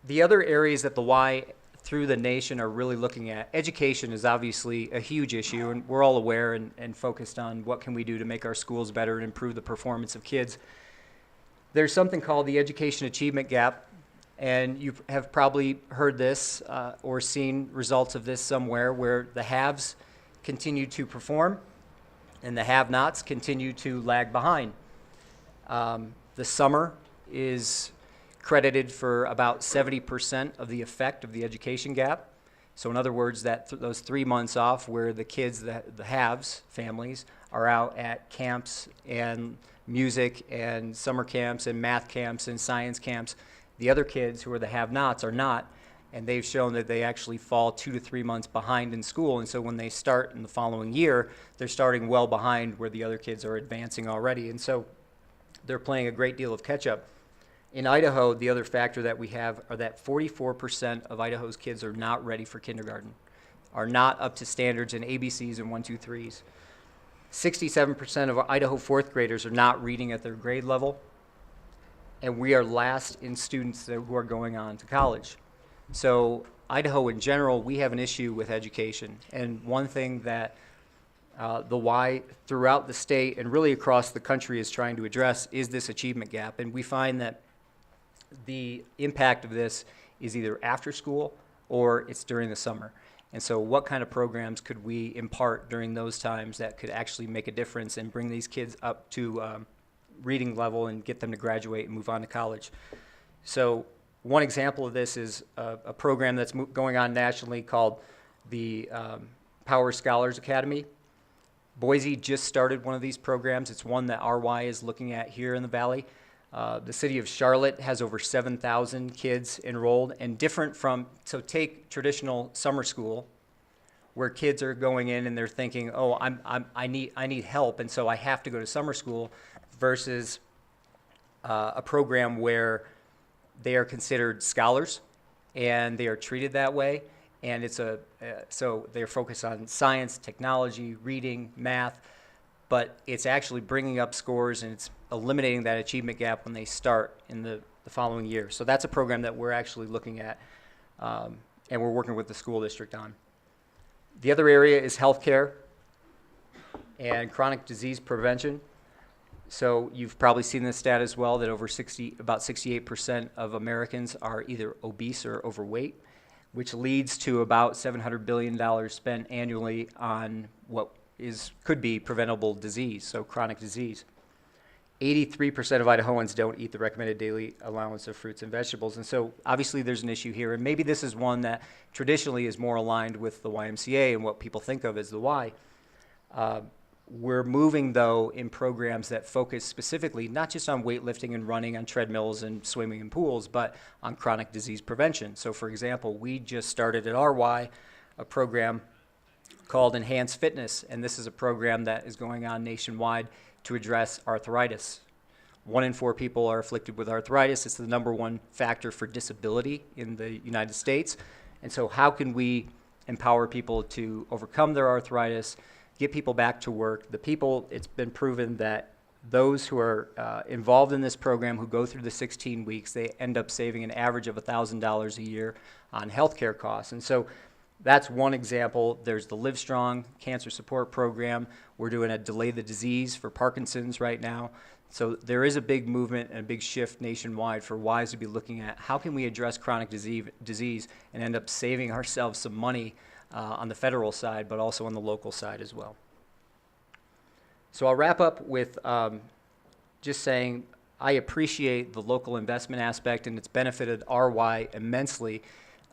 the other areas that the Y through the nation are really looking at, education is obviously a huge issue, and we're all aware and focused on what can we do to make our schools better and improve the performance of kids. There's something called the education achievement gap, and you have probably heard this or seen results of this somewhere, where the haves continue to perform and the have-nots continue to lag behind. The summer is credited for about 70% of the effect of the education gap. So in other words, those 3 months off where the kids, the haves, families, are out at camps and music and summer camps and math camps and science camps, The other kids who are the have-nots are not, and they've shown that they actually fall 2 to 3 months behind in school. And so when they start in the following year, they're starting well behind where the other kids are advancing already. And so they're playing a great deal of catch-up. In Idaho, the other factor that we have are that 44% of Idaho's kids are not ready for kindergarten, are not up to standards in ABCs and 1, 2, 3s. 67% of Idaho fourth graders are not reading at their grade level, and we are last in students who are going on to college. So Idaho in general, we have an issue with education. And one thing that the Y throughout the state and really across the country is trying to address is this achievement gap. And we find that the impact of this is either after school or it's during the summer. And so what kind of programs could we impart during those times that could actually make a difference and bring these kids up to reading level and get them to graduate and move on to college? So one example of this is a program that's going on nationally called the Power Scholars Academy. Boise just started one of these programs. It's one that RY is looking at here in the Valley. The city of Charlotte has over 7,000 kids enrolled, and different from, so take traditional summer school where kids are going in and they're thinking, oh, I need help, and so I have to go to summer school, versus a program where they are considered scholars and they are treated that way, and it's so they're focused on science, technology, reading, math, but it's actually bringing up scores and it's eliminating that achievement gap when they start in the following year. So that's a program that we're actually looking at, and we're working with the school district on. The other area is healthcare and chronic disease prevention. So you've probably seen this stat as well, that about 68% of Americans are either obese or overweight, which leads to about $700 billion spent annually on what could be preventable disease, so chronic disease. 83% of Idahoans don't eat the recommended daily allowance of fruits and vegetables. And so obviously there's an issue here, and maybe this is one that traditionally is more aligned with the YMCA and what people think of as the Y. We're moving, though, in programs that focus specifically not just on weightlifting and running on treadmills and swimming in pools, but on chronic disease prevention. So, for example, we just started at RY a program called Enhanced Fitness, and this is a program that is going on nationwide to address arthritis. 1 in 4 people are afflicted with arthritis. It's the #1 factor for disability in the United States. And so how can we empower people to overcome their arthritis, get people back to work? It's been proven that those who are involved in this program, who go through the 16 weeks, they end up saving an average of $1,000 a year on healthcare costs. And so that's one example. There's the Live Strong Cancer Support Program. We're doing a Delay the Disease for Parkinson's right now. So there is a big movement and a big shift nationwide for Ys to be looking at how can we address chronic disease and end up saving ourselves some money on the federal side, but also on the local side as well. So I'll wrap up with just saying I appreciate the local investment aspect, and it's benefited RY immensely.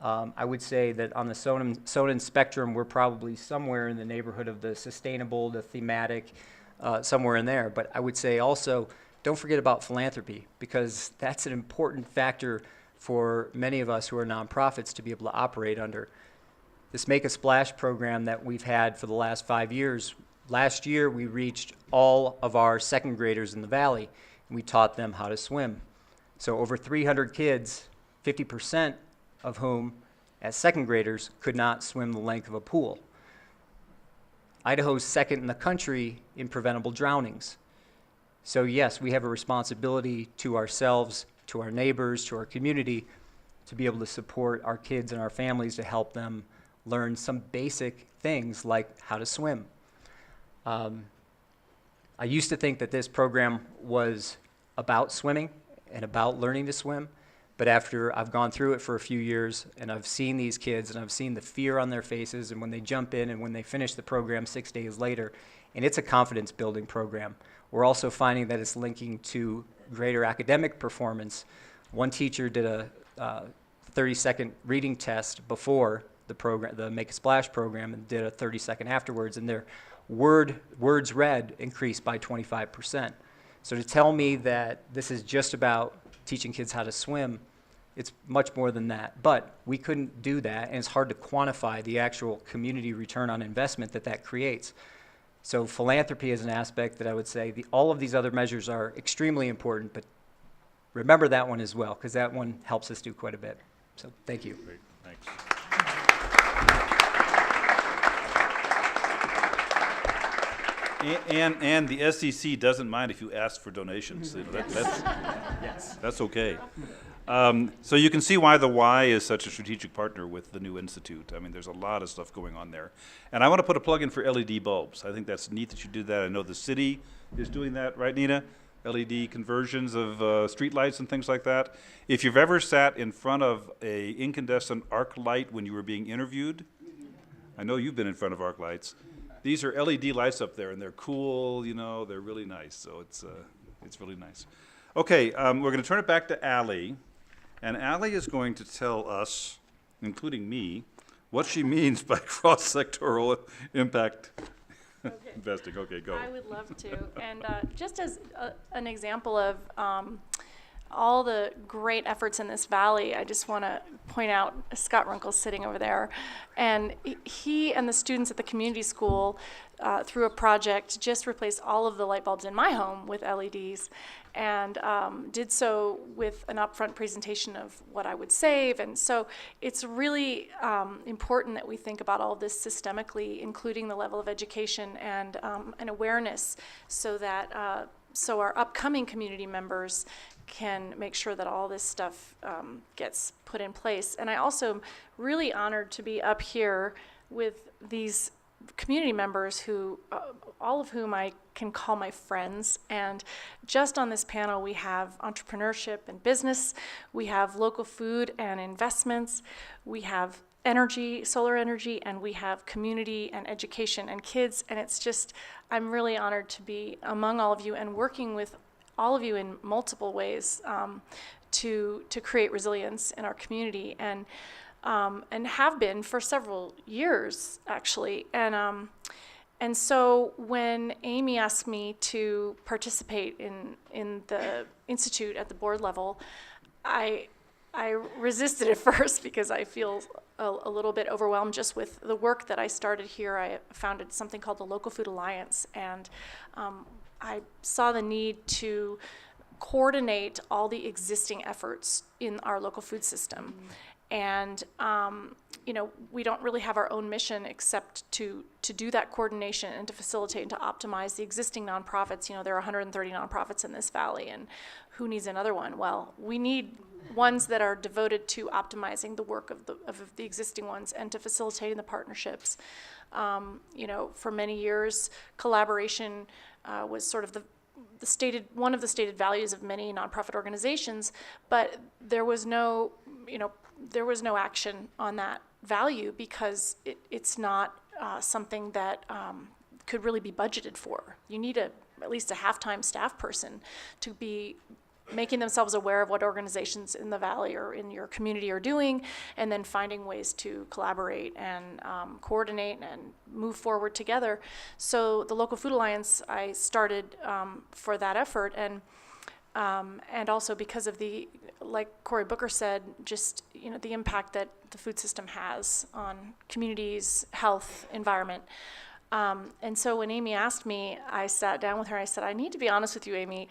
I would say that on the Sonnen spectrum, we're probably somewhere in the neighborhood of the sustainable, the thematic, somewhere in there. But I would say also, don't forget about philanthropy, because that's an important factor for many of us who are nonprofits to be able to operate under. This Make a Splash program that we've had for the last 5 years, last year we reached all of our second graders in the Valley, and we taught them how to swim. So over 300 kids, 50% of whom, as second graders, could not swim the length of a pool. Idaho's second in the country in preventable drownings. So yes, we have a responsibility to ourselves, to our neighbors, to our community, to be able to support our kids and our families to help them learn some basic things like how to swim. I used to think that this program was about swimming and about learning to swim, but after I've gone through it for a few years and I've seen these kids and I've seen the fear on their faces and when they jump in and when they finish the program 6 days later, and it's a confidence building program. We're also finding that it's linking to greater academic performance. One teacher did a 30-second reading test before the program, the Make a Splash program, and did a 30-second afterwards, and their words read increased by 25%. So to tell me that this is just about teaching kids how to swim, It's much more than that. But we couldn't do that, and it's hard to quantify the actual community return on investment that creates. So philanthropy is an aspect that I would say all of these other measures are extremely important, but remember that one as well, because that one helps us do quite a bit. So thank you. Great, thanks. And the SEC doesn't mind if you ask for donations. That's okay. So you can see why the Y is such a strategic partner with the new institute. I mean, there's a lot of stuff going on there. And I want to put a plug in for LED bulbs. I think that's neat that you did that. I know the city is doing that, right, Nina? LED conversions of street lights and things like that. If you've ever sat in front of a incandescent arc light when you were being interviewed, I know you've been in front of arc lights. These are LED lights up there, and they're cool, you know, they're really nice. So it's really nice. Okay, we're going to turn it back to Allie. And Allie is going to tell us, including me, what she means by cross-sectoral impact investing. Okay, go. I would love to. And just as an example of all the great efforts in this valley, I just want to point out Scott Runkle's sitting over there. And he and the students at the community school, through a project, just replaced all of the light bulbs in my home with LEDs, and did so with an upfront presentation of what I would save. And so it's really important that we think about all of this systemically, including the level of education and awareness, so that so our upcoming community members can make sure that all this stuff gets put in place. And I also am really honored to be up here with these community members who, all of whom I can call my friends. And just on this panel, we have entrepreneurship and business, we have local food and investments, we have energy, solar energy, and we have community and education and kids. And it's just, I'm really honored to be among all of you and working with all of you in multiple ways to create resilience in our community, and have been for several years, actually. And so when Amy asked me to participate in the Institute at the board level, I resisted at first because I feel a little bit overwhelmed just with the work that I started here. I founded something called the Local Food Alliance, and I saw the need to coordinate all the existing efforts in our local food system. And you know, we don't really have our own mission except to do that coordination and to facilitate and to optimize the existing nonprofits. You know, there are 130 nonprofits in this valley, and who needs another one? Well, we need ones that are devoted to optimizing the work of the existing ones and to facilitating the partnerships. You know, for many years, collaboration was sort of one of the stated values of many nonprofit organizations, but there was no action on that value because it's not something that could really be budgeted for. You need at least a half-time staff person to be making themselves aware of what organizations in the valley or in your community are doing, and then finding ways to collaborate and coordinate and move forward together. So the Local Food Alliance I started for that effort, and also because of like Cory Booker said, just the impact that the food system has on communities, health, environment. And so when Amy asked me, I sat down with her and I said, I need to be honest with you, Amy.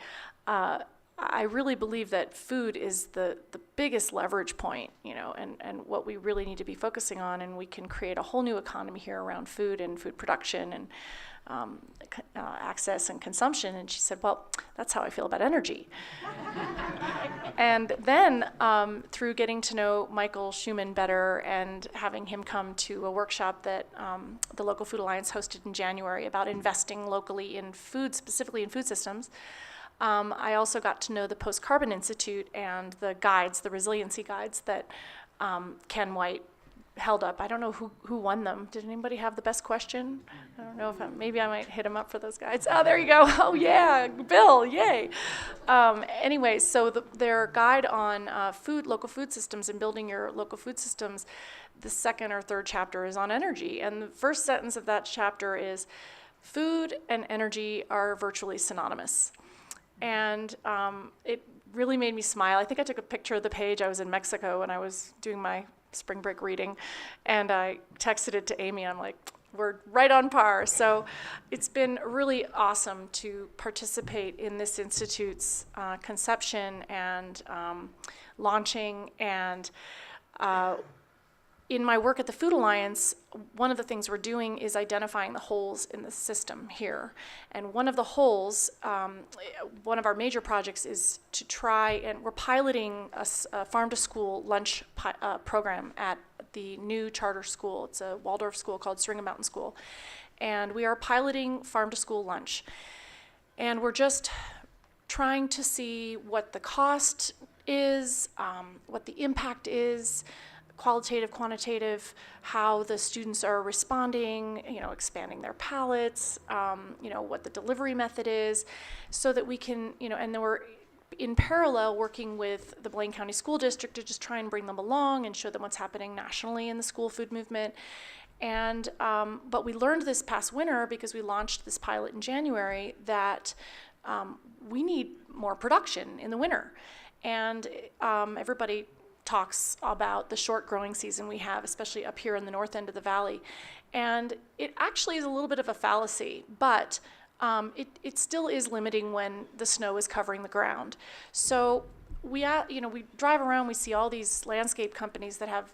I really believe that food is the biggest leverage point, and what we really need to be focusing on, and we can create a whole new economy here around food and food production and access and consumption. And she said, well, that's how I feel about energy. And then through getting to know Michael Schumann better and having him come to a workshop that the Local Food Alliance hosted in January about investing locally in food, specifically in food systems, I also got to know the Post-Carbon Institute and the guides, the resiliency guides that Ken White held up. I don't know who won them. Did anybody have the best question? I don't know if maybe I might hit him up for those guides. Oh, there you go. Oh yeah, Bill, yay. Anyway, so their guide on local food systems and building your local food systems, the second or third chapter is on energy. And the first sentence of that chapter is, food and energy are virtually synonymous. And it really made me smile. I think I took a picture of the page. I was in Mexico when I was doing my spring break reading, and I texted it to Amy. I'm like, we're right on par. So it's been really awesome to participate in this institute's conception and launching. And in my work at the Food Alliance, one of the things we're doing is identifying the holes in the system here. And one of the holes, one of our major projects is to try, and we're piloting a farm-to-school lunch program at the new charter school. It's a Waldorf school called Seringa Mountain School. And we are piloting farm-to-school lunch. And we're just trying to see what the cost is, what the impact is, qualitative, quantitative, how the students are responding, expanding their palettes, what the delivery method is, so that we can, and then we're in parallel working with the Blaine County School District to just try and bring them along and show them what's happening nationally in the school food movement. And, but we learned this past winter, because we launched this pilot in January, that we need more production in the winter. And everybody talks about the short growing season we have, especially up here in the north end of the valley. And it actually is a little bit of a fallacy, but it still is limiting when the snow is covering the ground. So we drive around, we see all these landscape companies that have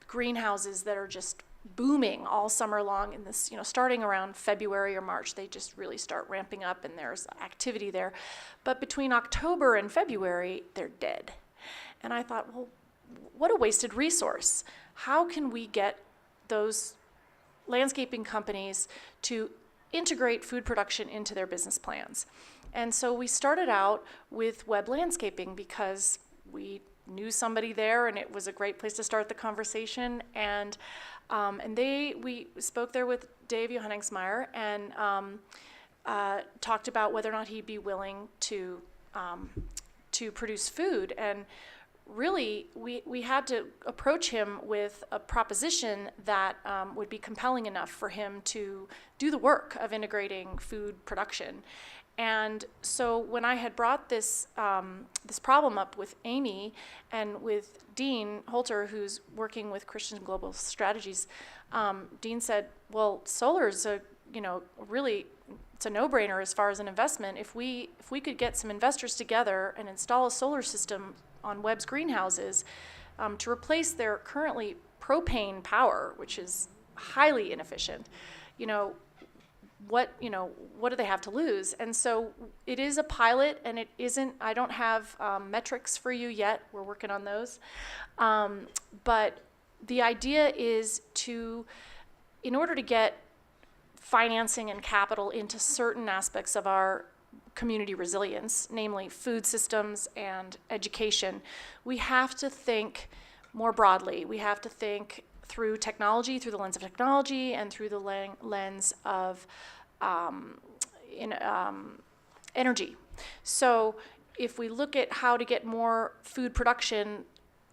greenhouses that are just booming all summer long in this, starting around February or March, they just really start ramping up and there's activity there. But between October and February, they're dead. And I thought, well, what a wasted resource. How can we get those landscaping companies to integrate food production into their business plans? And so we started out with web landscaping because we knew somebody there and it was a great place to start the conversation. And we spoke there with Dave Johanningsmeyer and talked about whether or not he'd be willing to produce food. And really, we had to approach him with a proposition that would be compelling enough for him to do the work of integrating food production. And so when I had brought this this problem up with Amy and with Dean Holter, who's working with Christian Global Strategies, Dean said, well, solar is really, it's a no-brainer as far as an investment. If we could get some investors together and install a solar system on Webb's greenhouses to replace their currently propane power, which is highly inefficient, what do they have to lose? And so it is a pilot, and it isn't, I don't have metrics for you yet. We're working on those. But the idea is in order to get financing and capital into certain aspects of our community resilience, namely food systems and education, we have to think more broadly. We have to think through technology, through the lens of technology, and through the lens of energy. So if we look at how to get more food production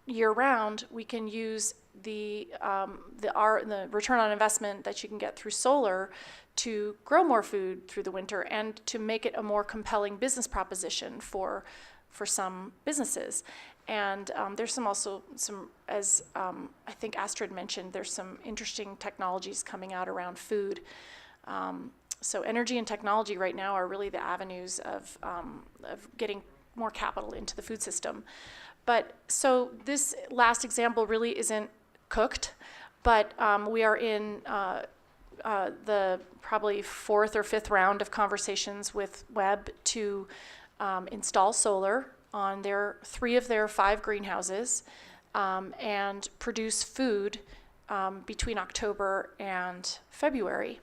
year-round, we can use the return on investment that you can get through solar to grow more food through the winter and to make it a more compelling business proposition for some businesses. And there's also some, as I think Astrid mentioned, there's some interesting technologies coming out around food. So energy and technology right now are really the avenues of getting more capital into the food system. But so this last example really isn't cooked, but we are in the probably fourth or fifth round of conversations with Webb to install solar on three of their 5 greenhouses and produce food between October and February,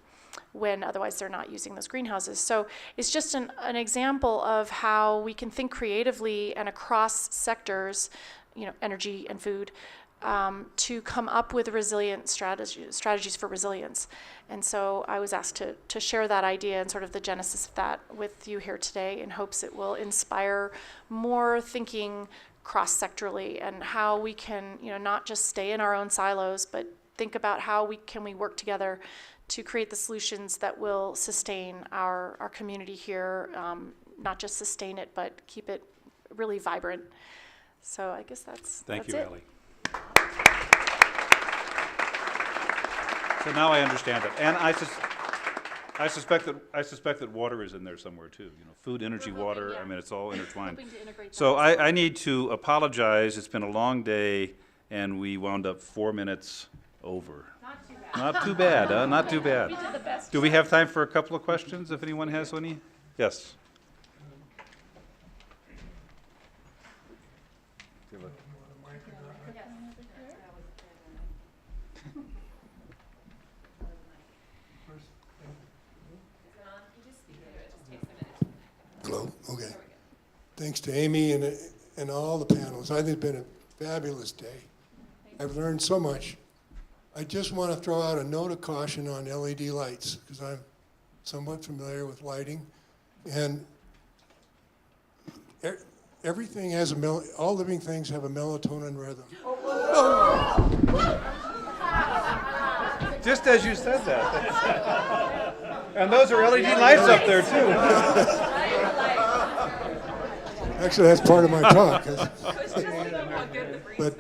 when otherwise they're not using those greenhouses. So it's just an example of how we can think creatively and across sectors, energy and food, to come up with resilient strategies for resilience. And so I was asked to share that idea and sort of the genesis of that with you here today, in hopes it will inspire more thinking cross-sectorally and how we can, not just stay in our own silos, but think about how we work together to create the solutions that will sustain our community here, not just sustain it, but keep it really vibrant. So I guess that's Thank you, it. Ally. So now I understand it, and I suspect that water is in there somewhere too. You know, food, energy, We're hoping, water. yeah. I mean, it's all intertwined. Hoping to integrate So that. I need to apologize. It's been a long day, and we wound up 4 minutes over. Not too bad, huh? Not too bad. We did the best. Do we have time for a couple of questions, if anyone has any? Yes. Hello, okay. Thanks to Amy and all the panels. I think it's been a fabulous day. I've learned so much. I just want to throw out a note of caution on LED lights, because I'm somewhat familiar with lighting. And everything has all living things have a melatonin rhythm. Just as you said that. And those are LED lights up there too. Actually, that's part of my talk. But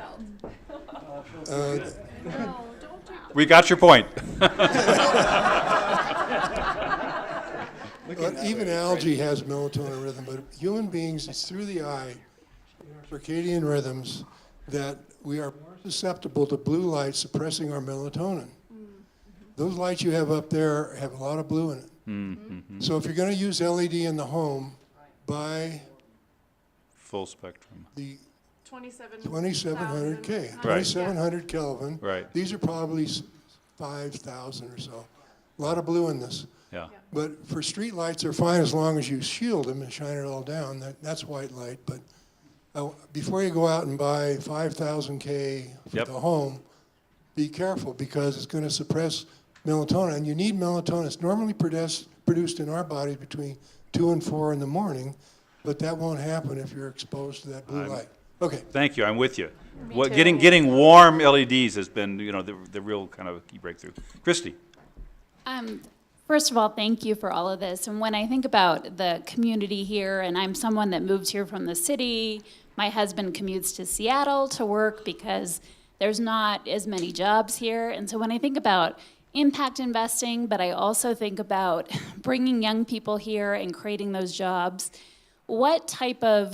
We got your point. even algae has melatonin rhythm, but human beings, it's through the eye, in our circadian rhythms, that we are more susceptible to blue light suppressing our melatonin. Those lights you have up there have a lot of blue in it. So if you're going to use LED in the home, buy Full spectrum. the 2700 2700K, Right. 2700 Kelvin. Right. These are probably 5,000 or so. A lot of blue in this. Yeah. But for street lights, they're fine as long as you shield them and shine it all down. That's white light. But before you go out and buy 5,000K for Yep. the home, be careful, because it's going to suppress melatonin. And you need melatonin. It's normally produced in our bodies between 2 and 4 in the morning, but that won't happen if you're exposed to that blue light. Okay. Thank you. I'm with you. too. Getting warm LEDs has been, you know, the real kind of key breakthrough. Christy. First of all, thank you for all of this. And when I think about the community here, and I'm someone that moved here from the city, my husband commutes to Seattle to work because there's not as many jobs here. And so when I think about impact investing, but I also think about bringing young people here and creating those jobs, what type of,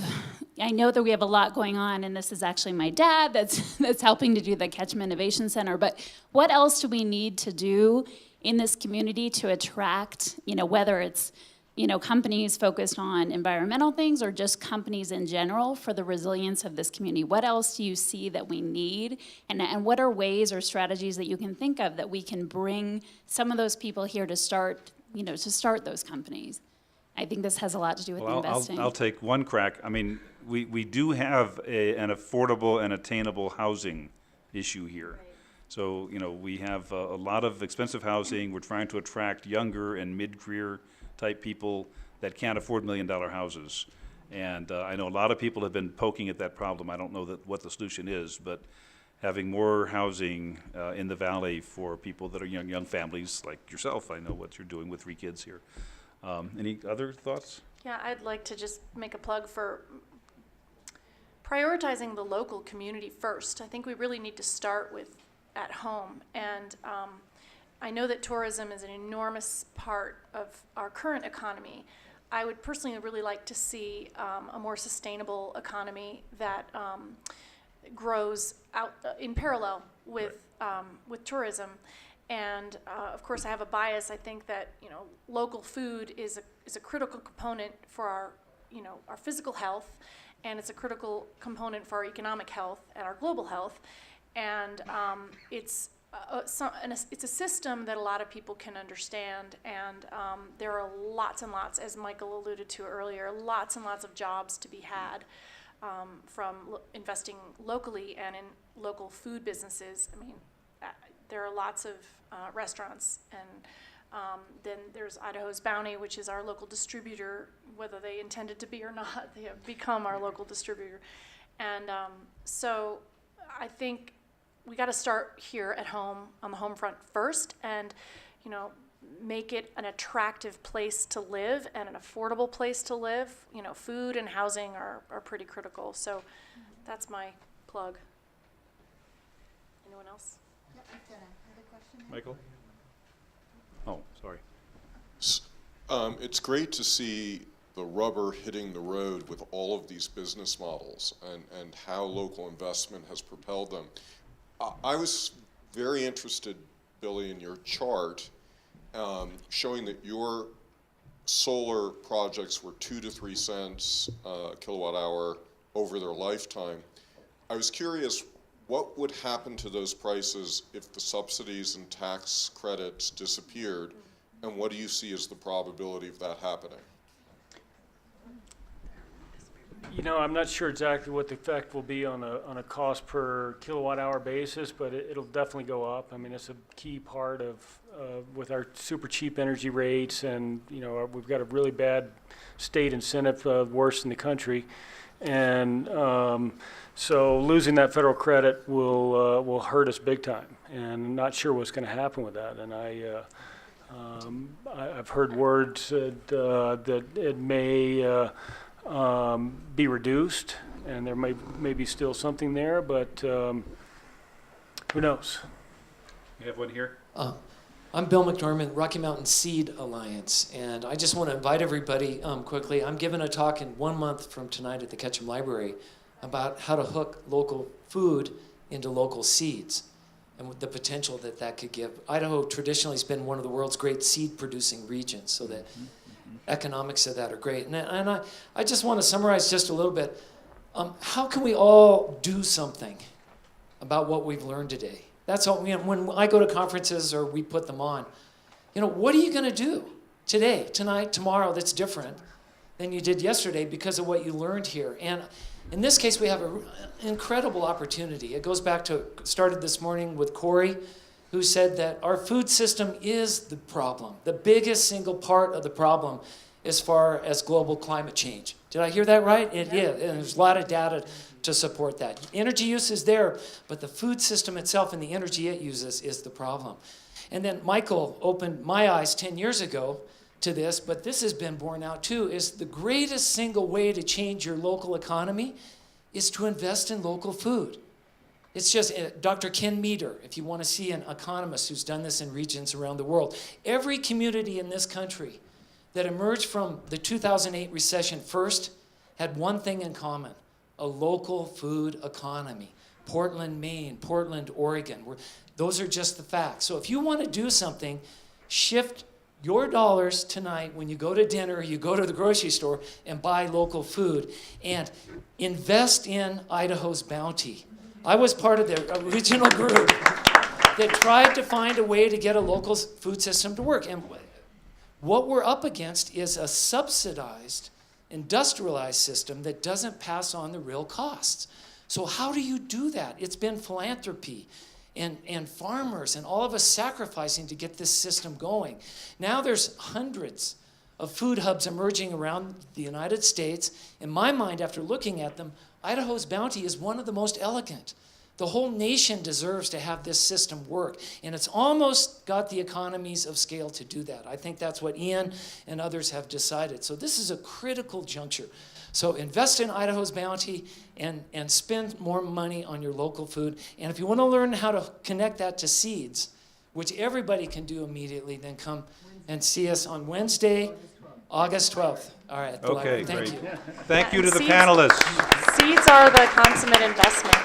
I know that we have a lot going on, and this is actually my dad that's helping to do the Catchment Innovation Center, but what else do we need to do in this community to attract, whether it's, companies focused on environmental things or just companies in general for the resilience of this community? What else do you see that we need? And what are ways or strategies that you can think of that we can bring some of those people here to start, to start those companies? I think this has a lot to do with the investing. I'll take one crack. I mean, we do have an affordable and attainable housing issue here. So, we have a lot of expensive housing. We're trying to attract younger and mid-career type people that can't afford $1 million houses. And I know a lot of people have been poking at that problem. I don't know what the solution is, but having more housing in the valley for people that are young families like yourself. I know what you're doing with 3 kids here. Any other thoughts? Yeah, I'd like to just make a plug for prioritizing the local community first. I think we really need to start with at home. And I know that tourism is an enormous part of our current economy. I would personally really like to see a more sustainable economy that grows out in parallel with tourism. And of course, I have a bias. I think that local food is a critical component for our physical health, and it's a critical component for our economic health and our global health. And it's a system that a lot of people can understand. And there are lots and lots, as Michael alluded to earlier, lots and lots of jobs to be had from investing locally and in local food businesses. I mean, there are lots of restaurants, and then there's Idaho's Bounty, which is our local distributor. Whether they intended to be or not, they have become our local distributor. And so I think we got to start here at home, on the home front first, and make it an attractive place to live and an affordable place to live. You know, food and housing are pretty critical. So that's my plug. Anyone else? Michael? Oh, sorry. It's great to see the rubber hitting the road with all of these business models and how local investment has propelled them. I was very interested, Billy, in your chart showing that your solar projects were 2 to 3 cents kilowatt hour over their lifetime. I was curious, what would happen to those prices if the subsidies and tax credits disappeared, and what do you see as the probability of that happening? You know, I'm not sure exactly what the effect will be on a cost per kilowatt hour basis, but it'll definitely go up. I mean, it's a key part of with our super cheap energy rates, and you know, we've got a really bad state incentive, worst in the country, and so losing that federal credit will hurt us big time. And I'm not sure what's going to happen with that. And I've heard words that it may be reduced, and there may be still something there, but who knows? You have one here? I'm Bill McDormand, Rocky Mountain Seed Alliance, and I just want to invite everybody quickly. I'm giving a talk in 1 month from tonight at the Ketchum Library about how to hook local food into local seeds and the potential that that could give. Idaho traditionally has been one of the world's great seed producing regions, so the economics of that are great. And I just want to summarize just a little bit. How can we all do something about what we've learned today? That's all. You know, when I go to conferences or we put them on, you know, what are you going to do today, tonight, tomorrow that's different than you did yesterday because of what you learned here? And in this case, we have an incredible opportunity. It goes back to, started this morning with Corey, who said that our food system is the problem, the biggest single part of the problem as far as global climate change. Did I hear that right? It is, and there's a lot of data to support that. Energy use is there, but the food system itself and the energy it uses is the problem. And then Michael opened my eyes 10 years ago to this, but this has been borne out too, is the greatest single way to change your local economy is to invest in local food. It's just, Dr. Ken Meter, if you want to see an economist who's done this in regions around the world, every community in this country that emerged from the 2008 recession first had one thing in common: a local food economy. Portland, Maine, Portland, Oregon. Those are just the facts. So if you want to do something, shift your dollars tonight when you go to dinner, you go to the grocery store, and buy local food, and invest in Idaho's bounty. I was part of the original group that tried to find a way to get a local food system to work. And what we're up against is a subsidized, industrialized system that doesn't pass on the real costs. So how do you do that? It's been philanthropy and farmers and all of us sacrificing to get this system going. Now there's hundreds of food hubs emerging around the United States. In my mind, after looking at them, Idaho's bounty is one of the most elegant. The whole nation deserves to have this system work, and it's almost got the economies of scale to do that. I think that's what Ian and others have decided. So this is a critical juncture. So invest in Idaho's bounty and spend more money on your local food. And if you want to learn how to connect that to seeds, which everybody can do immediately, then come and see us on Wednesday, August 12th. All right. Okay, Thank great. you. Thank you to the Seeds- panelists. Seeds are the consummate investment.